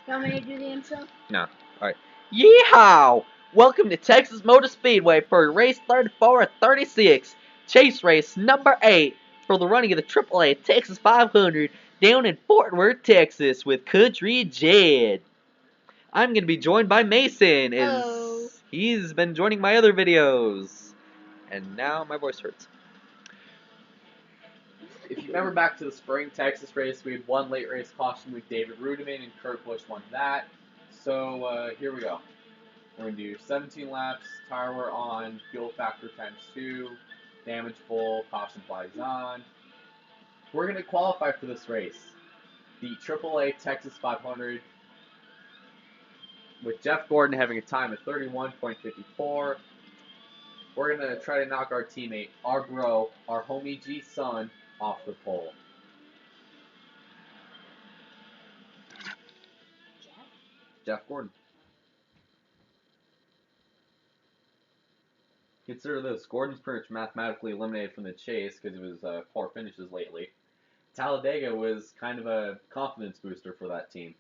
You want me to do the intro? No. Alright. Yeehaw! Welcome to Texas Motor Speedway for race 34 of 36. Chase race number 8 for the running of the AAA Texas 500 down in Fort Worth, Texas with Country Jed. I'm going to be joined by Mason as Hello. he's been joining my other videos. And now my voice hurts. If you remember back to the spring Texas race, we had one late race caution with David Rudiman and Kurt Busch won that. So here we go. We're going to do 17 laps, tire wear on, fuel factor times 2, damage full, caution flags on. We're going to qualify for this race. The AAA Texas 500 with Jeff Gordon having a time of 31.54. We're going to try to knock our teammate, our bro, our homie G's son, off the pole. Jeff Gordon. Consider this, Gordon's pretty much mathematically eliminated from the chase because of his poor finishes lately. Talladega was kind of a confidence booster for that team.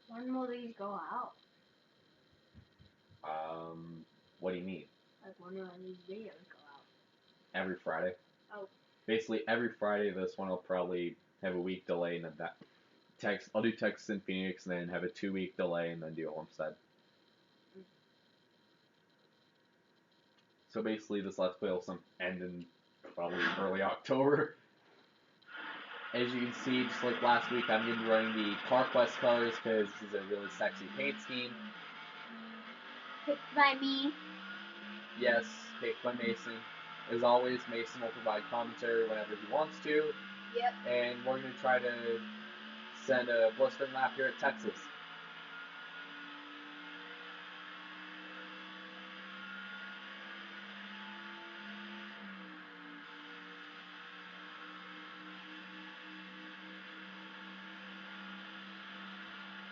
When will these go out? What do you mean? Like, when will these videos go out? Every Friday. Oh. Basically, every Friday, this one will probably have a week delay, and then I'll do Texas and Phoenix, and then have a 2-week delay, and then do Homestead. So basically, this Let's Play will end in probably early October. As you can see, just like last week, I'm going to be running the CarQuest colors because this is a really sexy paint scheme. Picked by me. Yes, picked by Mason. As always, Mason will provide commentary whenever he wants to. Yep. And we're going to try to send a blistering lap here at Texas.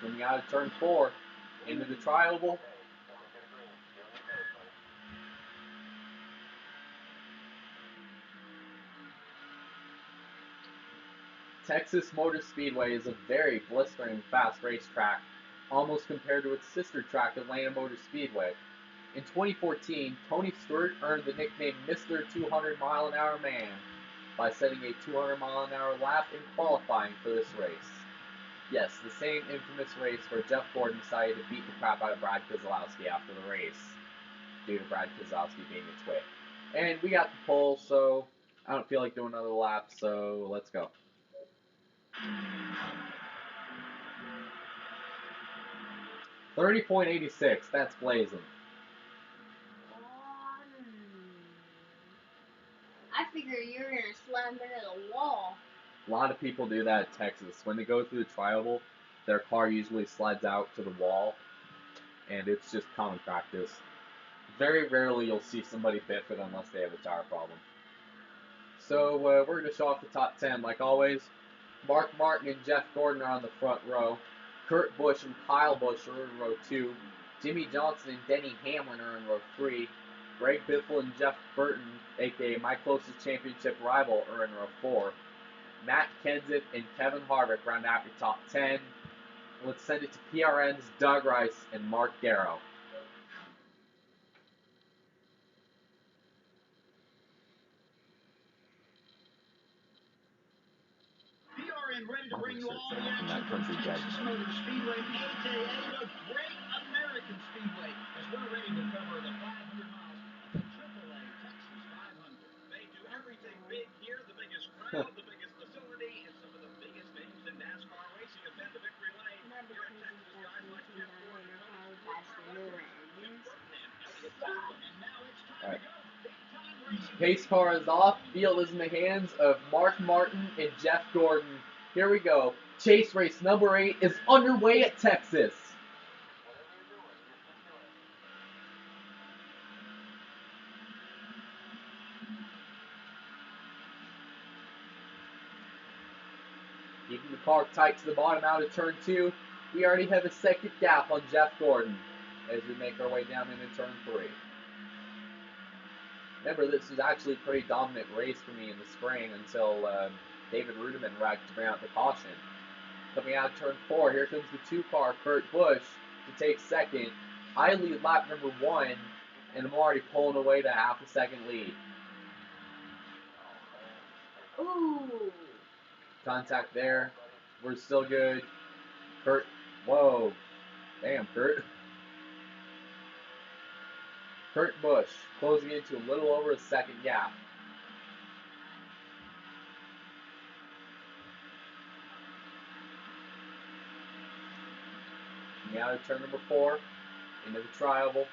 Coming out of turn 4 into the tri-oval. Texas Motor Speedway is a very blistering fast racetrack, almost compared to its sister track, Atlanta Motor Speedway. In 2014, Tony Stewart earned the nickname Mr. 200 Mile an Hour Man by setting a 200 mile an hour lap in qualifying for this race. Yes, the same infamous race where Jeff Gordon decided to beat the crap out of Brad Keselowski after the race, due to Brad Keselowski being a twit. And we got the pole, so I don't feel like doing another lap, so let's go. $30.86, that's blazing. I figure you're gonna slam into the wall. A lot of people do that at Texas. When they go through the tri-oval, their car usually slides out to the wall, and it's just common practice. Very rarely you'll see somebody biff it unless they have a tire problem. So we're going to show off the top 10 like always. Mark Martin and Jeff Gordon are on the front row. Kurt Busch and Kyle Busch are in row 2. Jimmy Johnson and Denny Hamlin are in row 3. Greg Biffle and Jeff Burton, aka my closest championship rival, are in row 4. Matt Kenseth and Kevin Harvick round out your top 10. Let's send it to PRN's Doug Rice and Mark Garrow. PRN ready to bring you all the action from Texas Motor Speedway, a.k.a. the Great American Speedway, as we're ready to cover the 500 miles of the AAA Texas 500. They do everything big here, the biggest crowd, the biggest facility, and some of the biggest names in NASCAR racing have been to victory lane. Here at Texas, guys like Jeff Gordon, and now it's time to go. Pace car is off. Field is in the hands of Mark Martin and Jeff Gordon. Here we go. Chase race number 8 is underway at Texas. Keeping the car tight to the bottom out of turn 2. We already have a second gap on Jeff Gordon as we make our way down into turn 3. Remember, this was actually a pretty dominant race for me in the spring until David Rudiman right to bring out the caution. Coming out of turn 4, here comes the 2-car, Kurt Busch, to take second. I lead lap number 1, and I'm already pulling away to half a second lead. Ooh. Contact there. We're still good. Kurt, whoa. Damn, Kurt. Kurt Busch closing into a little over a second gap. Coming out of turn number 4, into the tri-oval.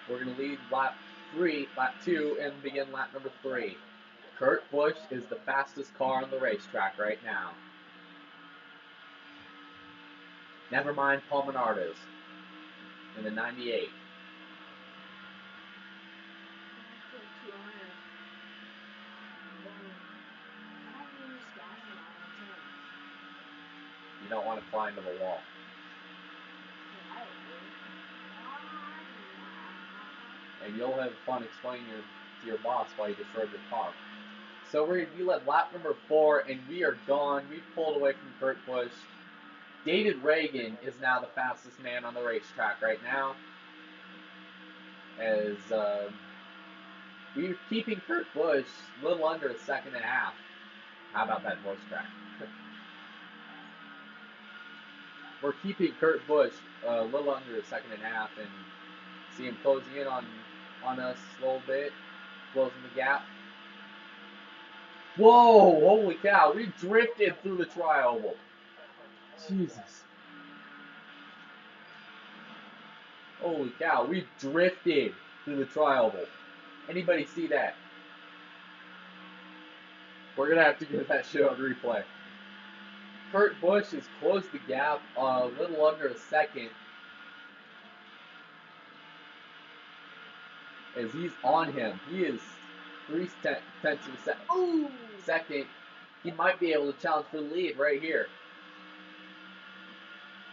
We're going to lead lap 2, and begin lap number 3. Kurt Busch is the fastest car on the racetrack right now. Never mind Paul Menardo's in the 98. You don't want to fly into the wall. And you'll have fun explaining to your boss why you destroyed your car. So we led lap number 4, and we are gone. We've pulled away from Kurt Busch. David Reagan is now the fastest man on the racetrack right now. As we're keeping Kurt Busch a little under a second and a half. How about that voice crack? We're keeping Kurt Busch a little under a second and a half, and see him closing in on us a little bit, closing the gap. Whoa, holy cow, we drifted through the tri-oval. Jesus. Holy cow, we drifted through the tri-oval. Anybody see that? We're going to have to get that shit on replay. Kurt Busch has closed the gap a little under a second. As he's on him. He is 3/10 of a second. Ooh. Second. He might be able to challenge for the lead right here.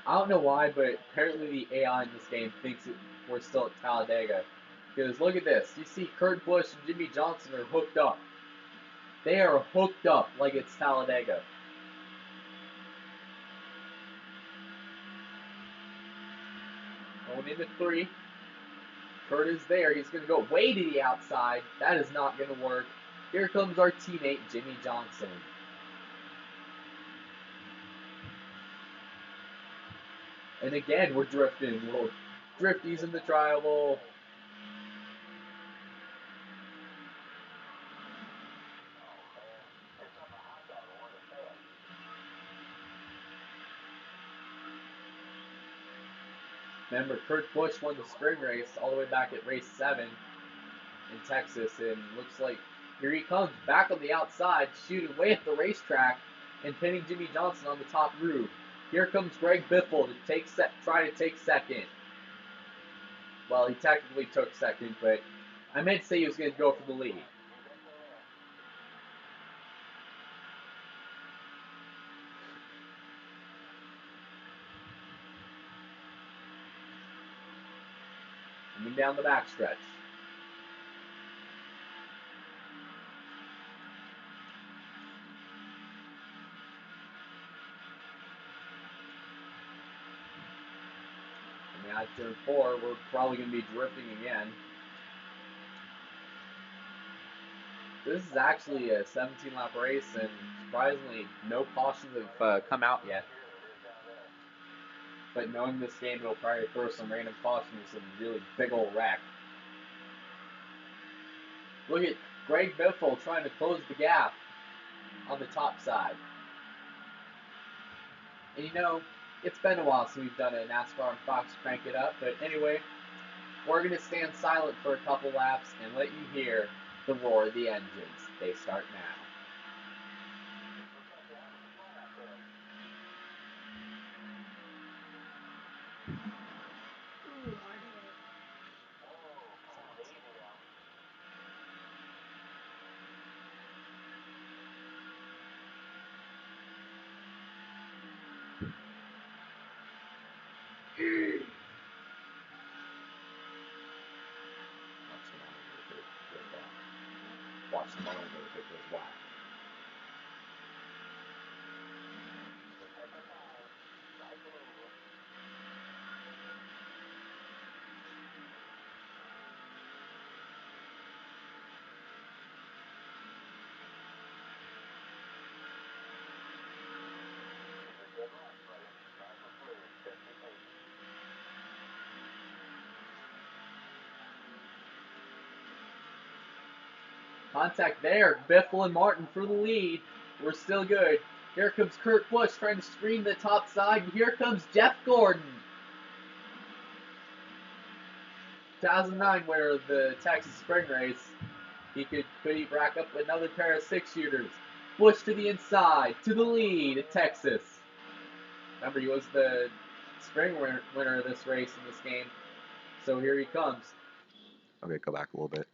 I don't know why, but apparently the AI in this game thinks we're still at Talladega. Because look at this. You see Kurt Busch and Jimmy Johnson are hooked up. They are hooked up like it's Talladega. Going into 3. Kurt is there. He's going to go way to the outside. That is not going to work. Here comes our teammate, Jimmy Johnson. And again, we're drifting. Little drifties in the tri-oval. Remember, Kurt Busch won the spring race all the way back at race 7 in Texas, and looks like here he comes back on the outside, shooting way at the racetrack and pinning Jimmy Johnson on the top groove. Here comes Greg Biffle to try to take second. Well, he technically took second, but I meant to say he was going to go for the lead. Coming down the backstretch. Coming out of turn 4, we're probably going to be drifting again. This is actually a 17-lap race, and surprisingly, no cautions have come out yet. But knowing this game, it'll probably throw some random cautions and really big old wreck. Look at Greg Biffle trying to close the gap on the top side. And you know, it's been a while since we've done a NASCAR on Fox Crank It Up, but anyway, we're going to stand silent for a couple laps and let you hear the roar of the engines. They start now. Watch the moment if it goes wild. Contact there. Biffle and Martin for the lead. We're still good. Here comes Kurt Busch trying to screen the top side. And here comes Jeff Gordon. 2009 winner of the Texas Spring Race. Could he rack up another pair of 6-shooters? Busch to the inside, to the lead at Texas. Remember, he was the spring winner of this race in this game. So here he comes. Okay, go back a little bit.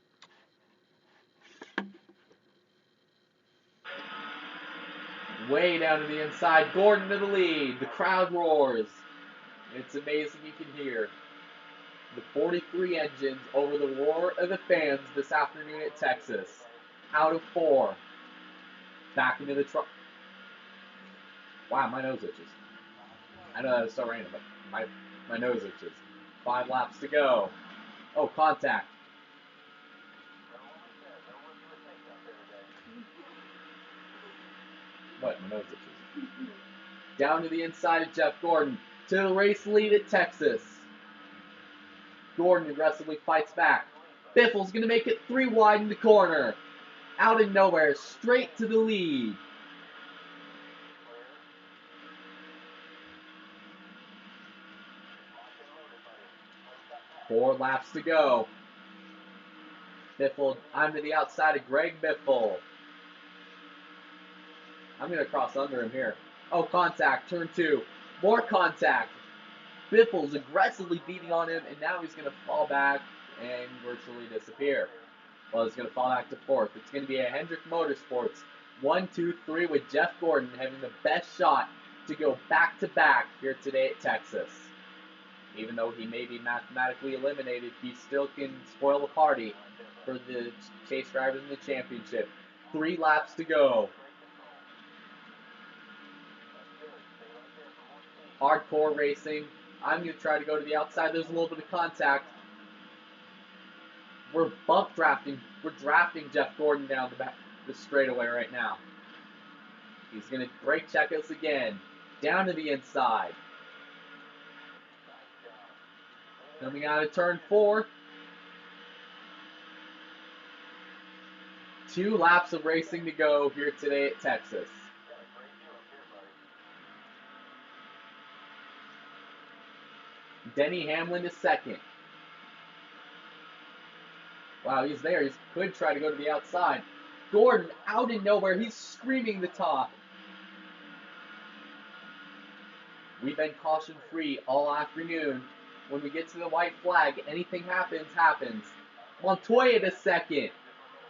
Way down to the inside, Gordon to the lead. The crowd roars. It's amazing you can hear the 43 engines over the roar of the fans this afternoon at Texas. Out of 4. Back into the truck. Wow, my nose itches. I know that was so random, but my nose itches. 5 laps to go. Oh, contact. What? My nose itches. Down to the inside of Jeff Gordon. To the race lead at Texas. Gordon aggressively fights back. Biffle's going to make it 3 wide in the corner. Out of nowhere, straight to the lead. Four laps to go. Biffle, I'm to the outside of Greg Biffle. I'm going to cross under him here. Oh, contact, turn 2. More contact. Biffle's aggressively beating on him, and now he's going to fall back and virtually disappear. Well, he's going to fall back to 4th. It's going to be a Hendrick Motorsports 1, 2, 3 with Jeff Gordon having the best shot to go back-to-back here today at Texas. Even though he may be mathematically eliminated, he still can spoil the party for the chase drivers in the championship. 3 laps to go. Hardcore racing. I'm going to try to go to the outside. There's a little bit of contact. We're bump drafting. We're drafting Jeff Gordon down the straightaway right now. He's going to brake check us again. Down to the inside. Coming out of turn 4. 2 laps of racing to go here today at Texas. Denny Hamlin is 2nd. Wow, he's there. He could try to go to the outside. Gordon out in nowhere. He's screaming the top. We've been caution-free all afternoon. When we get to the white flag, anything happens. Montoya to 2nd.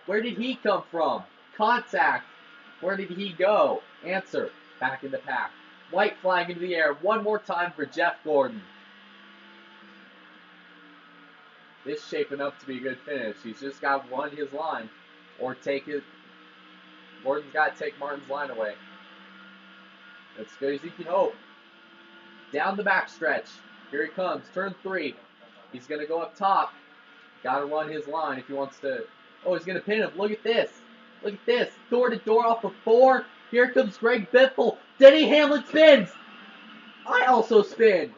Where did he come from? Contact. Where did he go? Answer. Back in the pack. White flag into the air. One more time for Jeff Gordon. This is shaping up to be a good finish. He's just got to run his line or take it. Gordon's got to take Martin's line away. As good as he can hope. Down the backstretch. Here he comes. Turn 3. He's going to go up top. Got to run his line if he wants to. Oh, he's going to pin him. Look at this. Look at this. Door to door off of 4. Here comes Greg Biffle. Denny Hamlin spins. I also spin.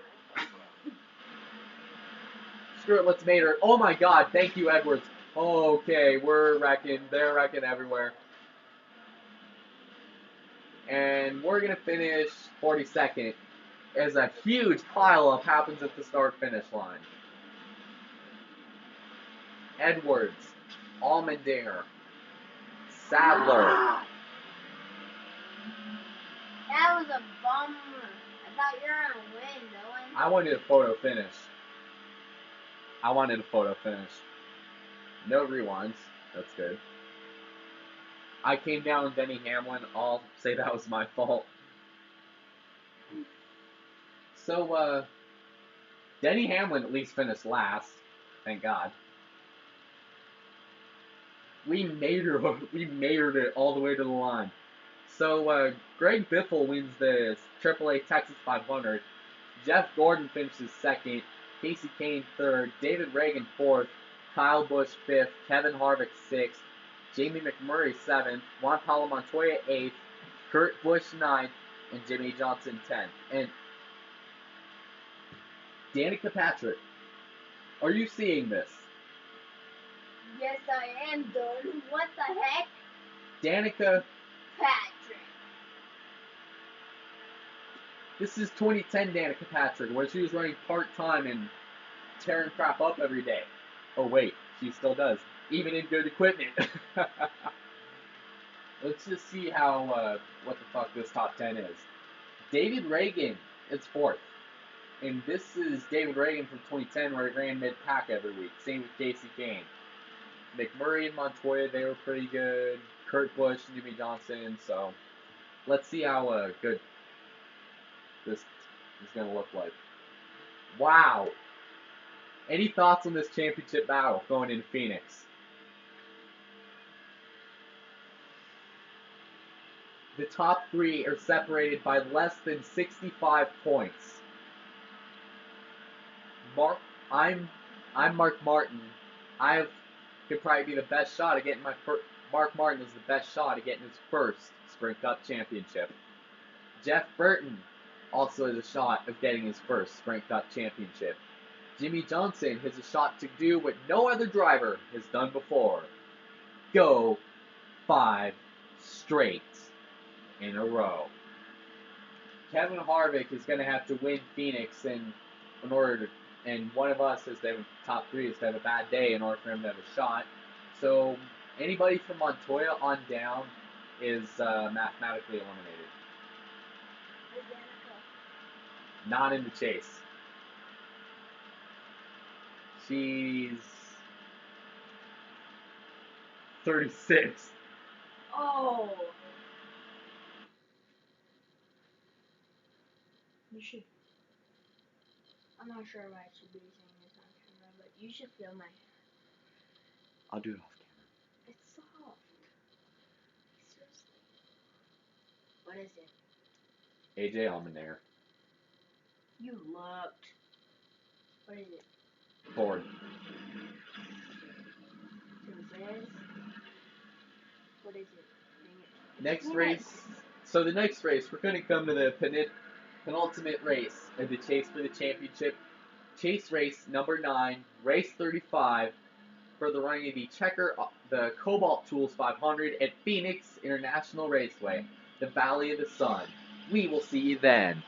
Screw it, let's mate her. Oh my god, thank you, Edwards. Okay, we're wrecking. They're wrecking everywhere. And we're going to finish 42nd as a huge pileup happens at the start-finish line. Edwards, Allmendinger, Sadler. That was a bummer. I thought you were going to win, Dylan. I wanted a photo finish. No rewinds. That's good. I came down with Denny Hamlin. I'll say that was my fault. So, Denny Hamlin at least finished last. Thank God. We majored it all the way to the line. So, Greg Biffle wins the AAA Texas 500. Jeff Gordon finishes 2nd. Casey Kane 3rd. David Reagan 4th. Kyle Busch 5th. Kevin Harvick 6th. Jamie McMurray 7th. Juan Pablo Montoya 8th. Kurt Busch 9th. And Jimmy Johnson 10th. And Danica Patrick, are you seeing this? Yes, I am, dude. What the heck? Danica, Patrick. this is 2010 Danica Patrick, where she was running part-time and tearing crap up every day. Oh, wait, she still does, even in good equipment. Let's just see how, what the fuck this top 10 is. David Reagan is 4th. And this is David Reagan from 2010, where he ran mid-pack every week. Same with Casey Kane. McMurray and Montoya, they were pretty good. Kurt Busch and Jimmy Johnson. So let's see how good this is going to look like. Wow. Any thoughts on this championship battle going into Phoenix? The top 3 are separated by less than 65 points. I'm Mark Martin. Could probably be the best shot at getting my first. Mark Martin is the best shot at getting his first Sprint Cup championship. Jeff Burton also has a shot of getting his first Sprint Cup championship. Jimmy Johnson has a shot to do what no other driver has done before. Go 5 straight in a row. Kevin Harvick is going to have to win Phoenix in order to, and one of us has to have top 3 is to have a bad day in order for him to have a shot. So anybody from Montoya on down is mathematically eliminated. Not in the chase. She's 36. Oh. You should. I'm not sure why I should be saying this on camera, but you should feel my hair. I'll do it off camera. It's soft. Seriously. What is it? AJ Allmendinger. You looked. What is it? Ford. Mercedes? What is it? Dang it. Next race. So the next race, we're going to come to the penultimate race of the chase for the championship. Chase race number 9, race 35 for the running of the Cobalt Tools 500 at Phoenix International Raceway, the Valley of the Sun. We will see you then.